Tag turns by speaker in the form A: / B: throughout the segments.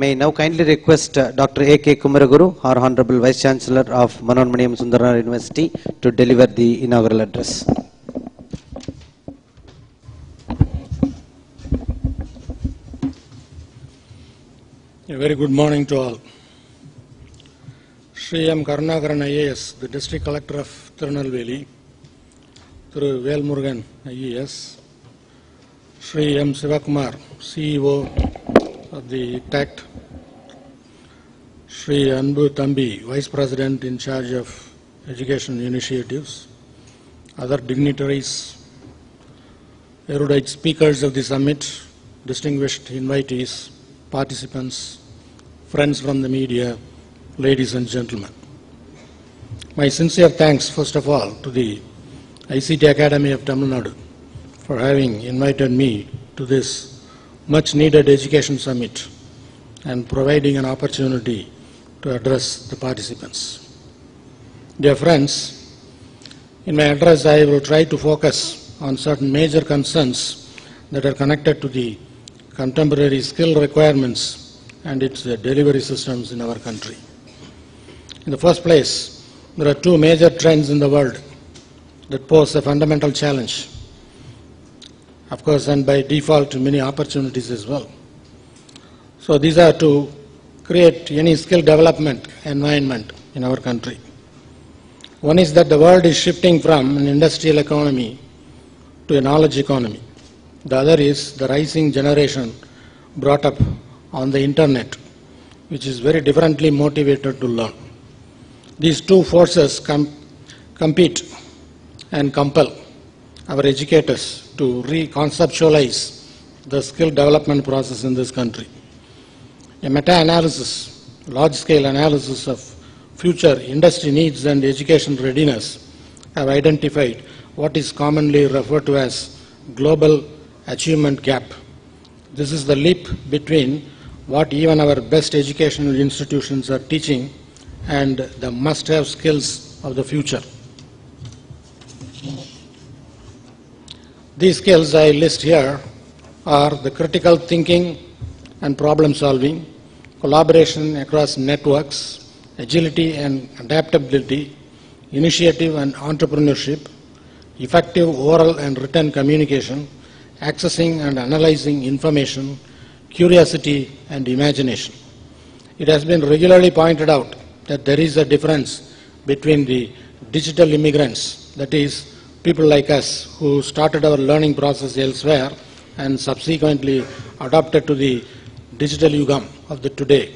A: May I now kindly request Dr. A.K. Kumaraguru, our Honorable Vice-Chancellor of Manonmaniam Sundaranar University, to deliver the inaugural address.
B: A very good morning to all. Shri M. Karunakaran IAS, the District Collector of Thirunelveli, Thiru Velmurugan IAS, Shri M. Sivakumar, CEO of the ICTACT, Shri Anbu Thambi, Vice President in charge of Education Initiatives, other dignitaries, erudite speakers of the summit, distinguished invitees, participants, friends from the media, ladies and gentlemen. My sincere thanks, first of all, to the ICT Academy of Tamil Nadu for having invited me to this much-needed education summit and providing an opportunity to address the participants. Dear friends, in my address I will try to focus on certain major concerns that are connected to the contemporary skill requirements and its delivery systems in our country. In the first place, there are two major trends in the world that pose a fundamental challenge, of course, and by default many opportunities as well. So these are to create any skill development environment in our country. One is that the world is shifting from an industrial economy to a knowledge economy. The other is the rising generation brought up on the internet, which is very differently motivated to learn. These two forces compete and compel our educators to reconceptualize the skill development process in this country. A meta-analysis, large-scale analysis of future industry needs and education readiness have identified what is commonly referred to as global achievement gap. This is the leap between what even our best educational institutions are teaching and the must-have skills of the future. These skills I list here are the critical thinking and problem solving, collaboration across networks, agility and adaptability, initiative and entrepreneurship, effective oral and written communication, accessing and analyzing information, curiosity and imagination. It has been regularly pointed out that there is a difference between the digital immigrants, that is, people like us who started our learning process elsewhere and subsequently adopted to the digital yugam of the today,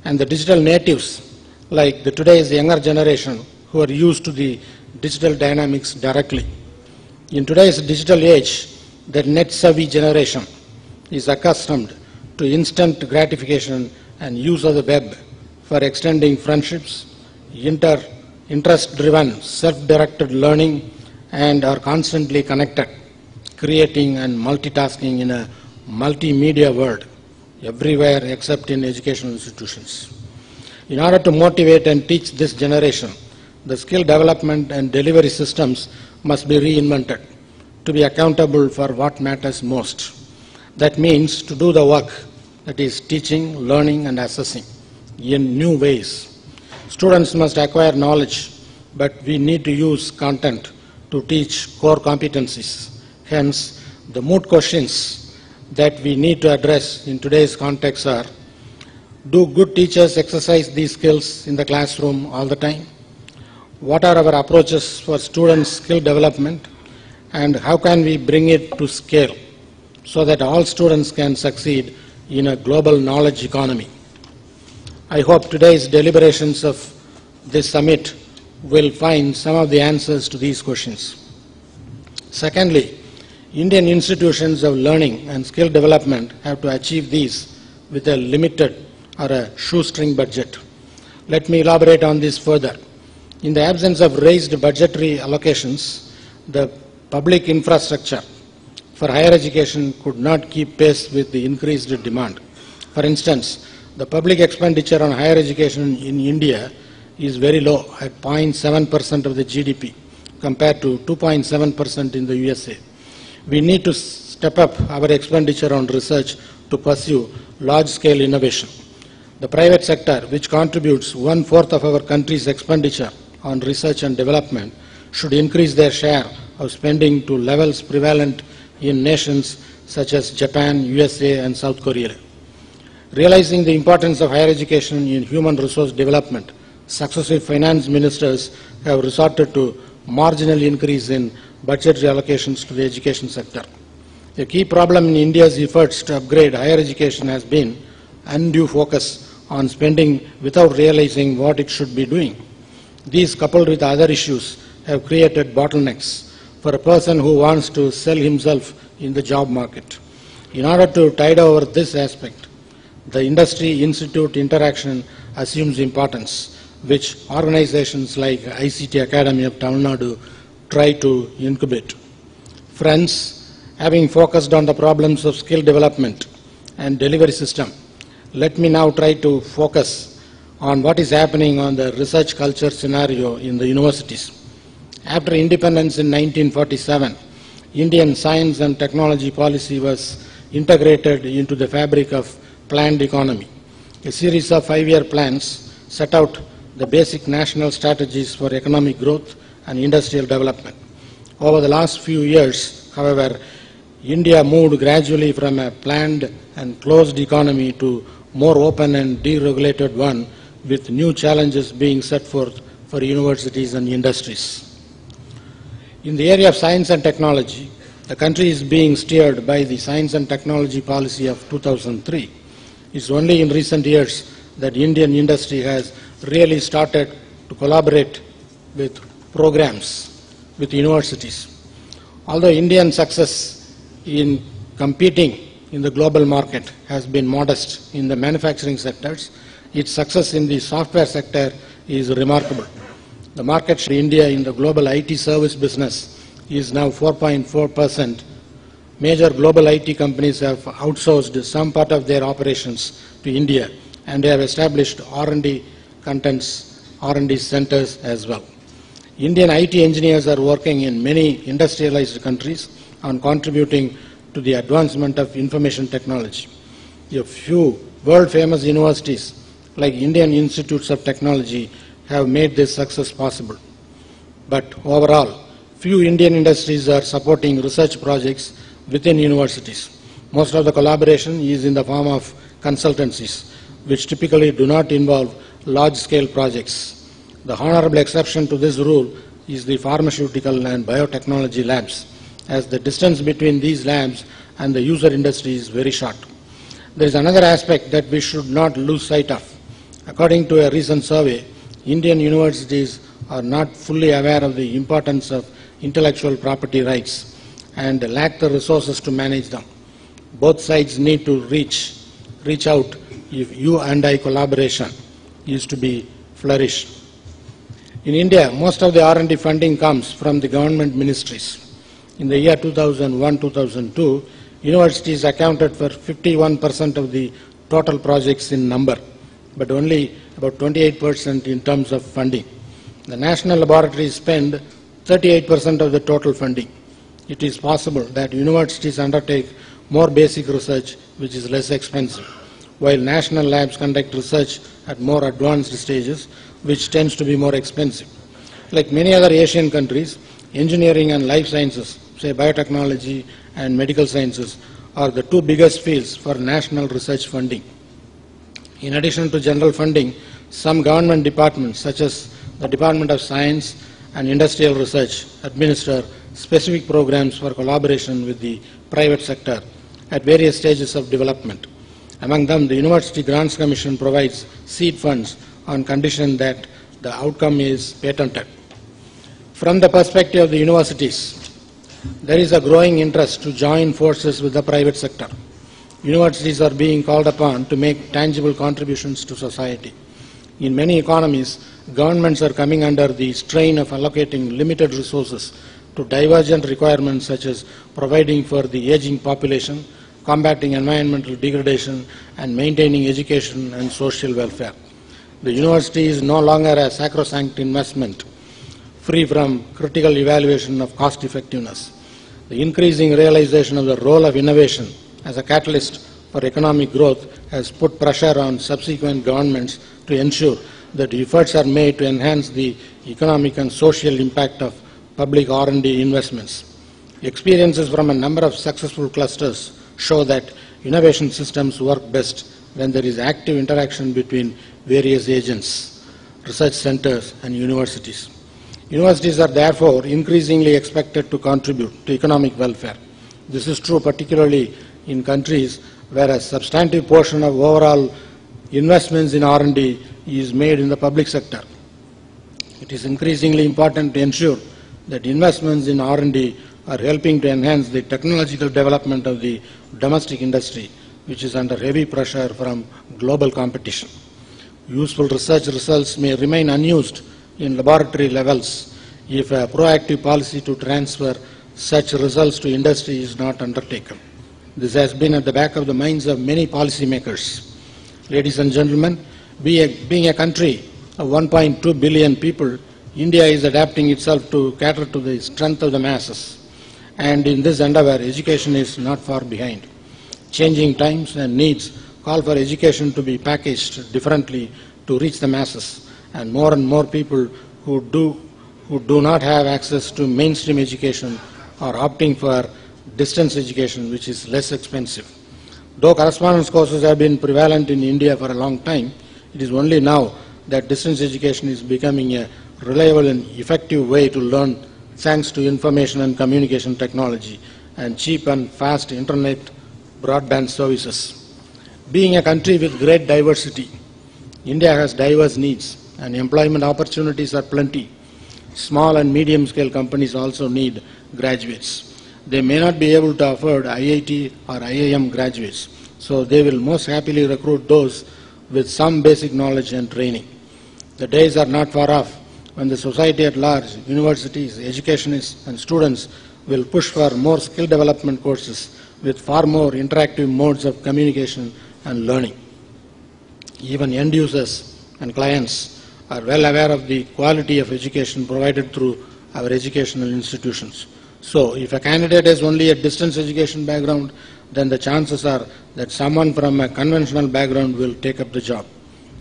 B: and the digital natives like the today's younger generation who are used to the digital dynamics directly. In today's digital age, the net-savvy generation is accustomed to instant gratification and use of the web for extending friendships, interest-driven, self-directed learning, and are constantly connected, creating and multitasking in a multimedia world everywhere except in educational institutions. In order to motivate and teach this generation, the skill development and delivery systems must be reinvented to be accountable for what matters most. That means to do the work, that is teaching, learning and assessing in new ways. Students must acquire knowledge, but we need to use content to teach core competencies. Hence, the moot questions that we need to address in today's context are: do good teachers exercise these skills in the classroom all the time? What are our approaches for students' skill development? And how can we bring it to scale so that all students can succeed in a global knowledge economy? I hope today's deliberations of this summit will find some of the answers to these questions. Secondly, Indian institutions of learning and skill development have to achieve these with a limited or a shoestring budget. Let me elaborate on this further. In the absence of raised budgetary allocations, the public infrastructure for higher education could not keep pace with the increased demand. For instance, the public expenditure on higher education in India is very low at 0.7% of the GDP compared to 2.7% in the USA. We need to step up our expenditure on research to pursue large-scale innovation. The private sector, which contributes 1/4 of our country's expenditure on research and development, should increase their share of spending to levels prevalent in nations such as Japan, USA, and South Korea. Realizing the importance of higher education in human resource development, successive finance ministers have resorted to marginal increase in budgetary allocations to the education sector. A key problem in India's efforts to upgrade higher education has been undue focus on spending without realizing what it should be doing. These, coupled with other issues, have created bottlenecks for a person who wants to sell himself in the job market. In order to tide over this aspect, the industry-institute interaction assumes importance, which organizations like ICT Academy of Tamil Nadu try to incubate. Friends, having focused on the problems of skill development and delivery system, let me now try to focus on what is happening on the research culture scenario in the universities. After independence in 1947, Indian science and technology policy was integrated into the fabric of planned economy. A series of 5-year plans set out the basic national strategies for economic growth and industrial development. Over the last few years, however, India moved gradually from a planned and closed economy to more open and deregulated one, with new challenges being set forth for universities and industries. In the area of science and technology, the country is being steered by the Science and Technology Policy of 2003. It's only in recent years that Indian industry has really started to collaborate with programs with universities. Although Indian success in competing in the global market has been modest in the manufacturing sectors, its success in the software sector is remarkable. The market share in India in the global IT service business is now 4.4%. Major global IT companies have outsourced some part of their operations to India, and they have established R&D centers as well. Indian IT engineers are working in many industrialized countries on contributing to the advancement of information technology. A few world-famous universities like Indian Institutes of Technology have made this success possible. But overall, few Indian industries are supporting research projects within universities. Most of the collaboration is in the form of consultancies, which typically do not involve large-scale projects. The honorable exception to this rule is the pharmaceutical and biotechnology labs, as the distance between these labs and the user industry is very short. There is another aspect that we should not lose sight of. According to a recent survey, Indian universities are not fully aware of the importance of intellectual property rights and lack the resources to manage them. Both sides need to reach out if you and I collaboration is to be flourished. In India, most of the R&D funding comes from the government ministries. In the year 2001-2002, universities accounted for 51% of the total projects in number, but only about 28% in terms of funding. The national laboratories spend 38% of the total funding. It is possible that universities undertake more basic research, which is less expensive, while national labs conduct research at more advanced stages, which tends to be more expensive. Like many other Asian countries, engineering and life sciences, say biotechnology and medical sciences, are the two biggest fields for national research funding. In addition to general funding, some government departments, such as the Department of Science and Industrial Research, administer specific programs for collaboration with the private sector at various stages of development. Among them, the University Grants Commission provides seed funds on condition that the outcome is patented. From the perspective of the universities, there is a growing interest to join forces with the private sector. Universities are being called upon to make tangible contributions to society. In many economies, governments are coming under the strain of allocating limited resources to divergent requirements such as providing for the aging population, combating environmental degradation, and maintaining education and social welfare. The university is no longer a sacrosanct investment, free from critical evaluation of cost effectiveness. The increasing realization of the role of innovation as a catalyst for economic growth has put pressure on subsequent governments to ensure that efforts are made to enhance the economic and social impact of public R&D investments. Experiences from a number of successful clusters show that innovation systems work best when there is active interaction between various agents, research centers, and universities. Universities are therefore increasingly expected to contribute to economic welfare. This is true particularly in countries where a substantive portion of overall investments in R&D is made in the public sector. It is increasingly important to ensure that investments in R&D are helping to enhance the technological development of the domestic industry, which is under heavy pressure from global competition. Useful research results may remain unused in laboratory levels if a proactive policy to transfer such results to industry is not undertaken. This has been at the back of the minds of many policymakers. Ladies and gentlemen, being a country of 1.2 billion people, India is adapting itself to cater to the strength of the masses. And in this endeavor, education is not far behind. Changing times and needs call for education to be packaged differently to reach the masses, and more people who do not have access to mainstream education are opting for distance education, which is less expensive. Though correspondence courses have been prevalent in India for a long time, it is only now that distance education is becoming a reliable and effective way to learn thanks to information and communication technology and cheap and fast internet broadband services. Being a country with great diversity, India has diverse needs and employment opportunities are plenty. Small and medium-scale companies also need graduates. They may not be able to afford IIT or IIM graduates, so they will most happily recruit those with some basic knowledge and training. The days are not far off when the society at large, universities, educationists and students will push for more skill development courses with far more interactive modes of communication and learning. Even end users and clients are well aware of the quality of education provided through our educational institutions. So, if a candidate has only a distance education background, then the chances are that someone from a conventional background will take up the job.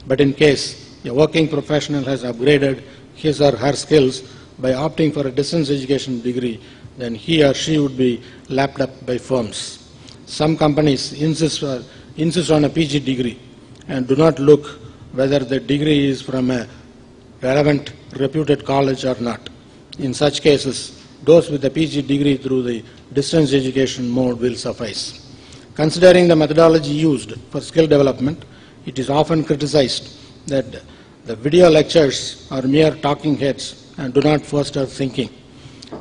B: But in case a working professional has upgraded his or her skills by opting for a distance education degree, then he or she would be lapped up by firms. Some companies insist on a PG degree and do not look whether the degree is from a relevant, reputed college or not. In such cases, those with a PG degree through the distance education mode will suffice. Considering the methodology used for skill development, it is often criticized that the video lectures are mere talking heads and do not foster thinking.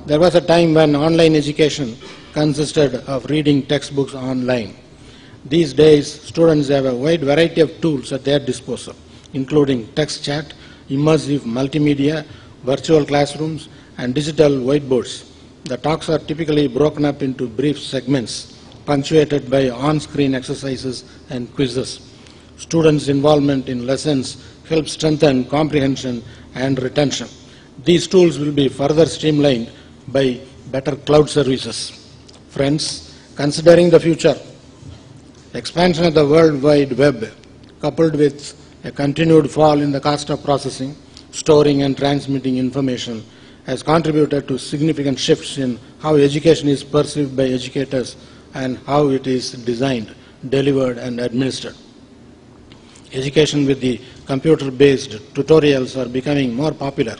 B: There was a time when online education consisted of reading textbooks online. These days, students have a wide variety of tools at their disposal, including text chat, immersive multimedia, virtual classrooms, and digital whiteboards. The talks are typically broken up into brief segments, punctuated by on-screen exercises and quizzes. Students' involvement in lessons helps strengthen comprehension and retention. These tools will be further streamlined by better cloud services. Friends, considering the future, expansion of the World Wide Web, coupled with a continued fall in the cost of processing, storing and transmitting information, has contributed to significant shifts in how education is perceived by educators and how it is designed, delivered, and administered. Education with the computer-based tutorials are becoming more popular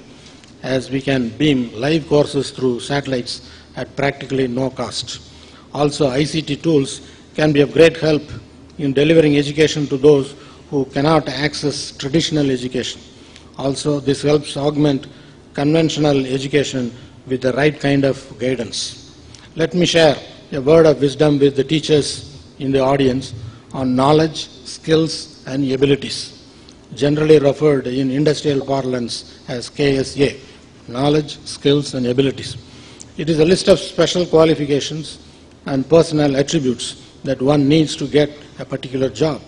B: as we can beam live courses through satellites at practically no cost. Also, ICT tools can be of great help in delivering education to those who cannot access traditional education. Also, this helps augment conventional education with the right kind of guidance. Let me share a word of wisdom with the teachers in the audience on knowledge, skills, and abilities, generally referred in industrial parlance as KSA, knowledge, skills, and abilities. It is a list of special qualifications and personal attributes that one needs to get a particular job.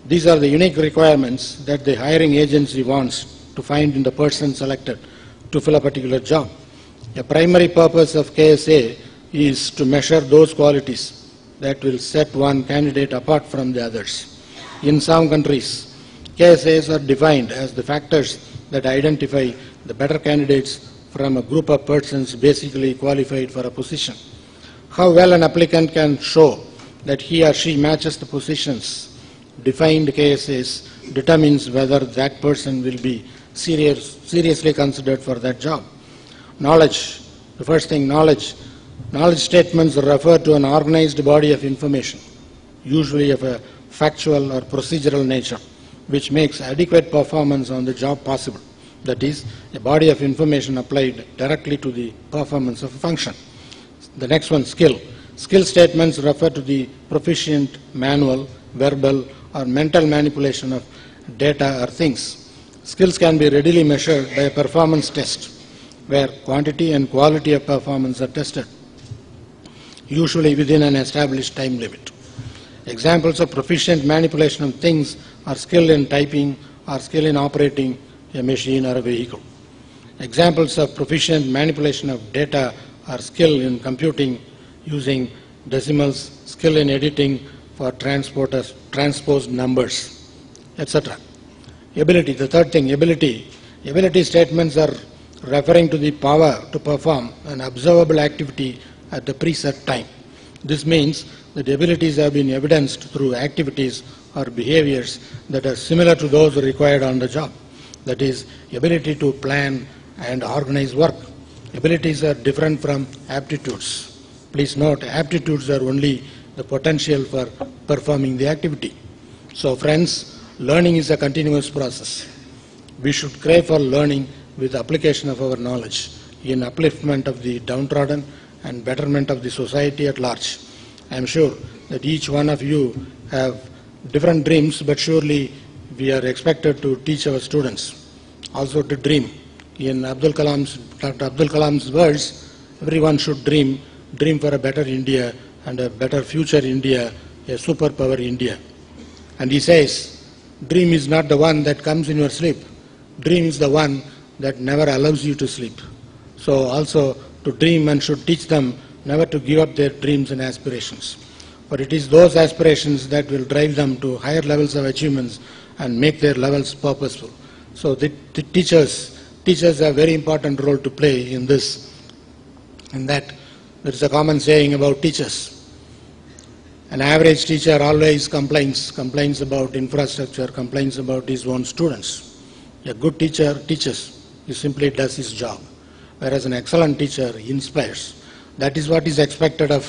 B: These are the unique requirements that the hiring agency wants to find in the person selected to fill a particular job. A primary purpose of KSA is to measure those qualities that will set one candidate apart from the others. In some countries, KSAs are defined as the factors that identify the better candidates from a group of persons basically qualified for a position. How well an applicant can show that he or she matches the positions defined KSAs determines whether that person will be seriously considered for that job. Knowledge. The first thing, knowledge. Knowledge statements refer to an organized body of information, usually of a factual or procedural nature, which makes adequate performance on the job possible. That is, a body of information applied directly to the performance of a function. The next one, skill. Skill statements refer to the proficient manual, verbal, or mental manipulation of data or things. Skills can be readily measured by a performance test, where quantity and quality of performance are tested, usually within an established time limit. Examples of proficient manipulation of things are skill in typing or skill in operating a machine or a vehicle. Examples of proficient manipulation of data are skill in computing using decimals, skill in editing for transposed numbers, etc. Ability, the third thing, ability. Ability statements are referring to the power to perform an observable activity at the preset time. This means that abilities have been evidenced through activities or behaviors that are similar to those required on the job. That is, ability to plan and organize work. Abilities are different from aptitudes. Please note, aptitudes are only the potential for performing the activity. So friends, learning is a continuous process. We should crave for learning with application of our knowledge in upliftment of the downtrodden and betterment of the society at large. I am sure that each one of you have different dreams, but surely we are expected to teach our students also to dream. In Dr. Abdul Kalam's words, everyone should dream for a better India and a better future India, a superpower India. And he says, dream is not the one that comes in your sleep. Dream is the one that never allows you to sleep. So also to dream and should teach them never to give up their dreams and aspirations. But it is those aspirations that will drive them to higher levels of achievements and make their levels purposeful. So the teachers have a very important role to play in this. In that, there is a common saying about teachers. An average teacher always complains about infrastructure, complains about his own students. A good teacher teaches, he simply does his job. Whereas an excellent teacher inspires. That is what is expected of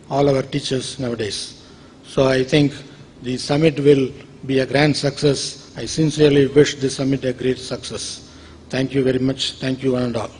B: all our teachers nowadays. So I think the summit will be a grand success. I sincerely wish the summit a great success. Thank you very much. Thank you one and all.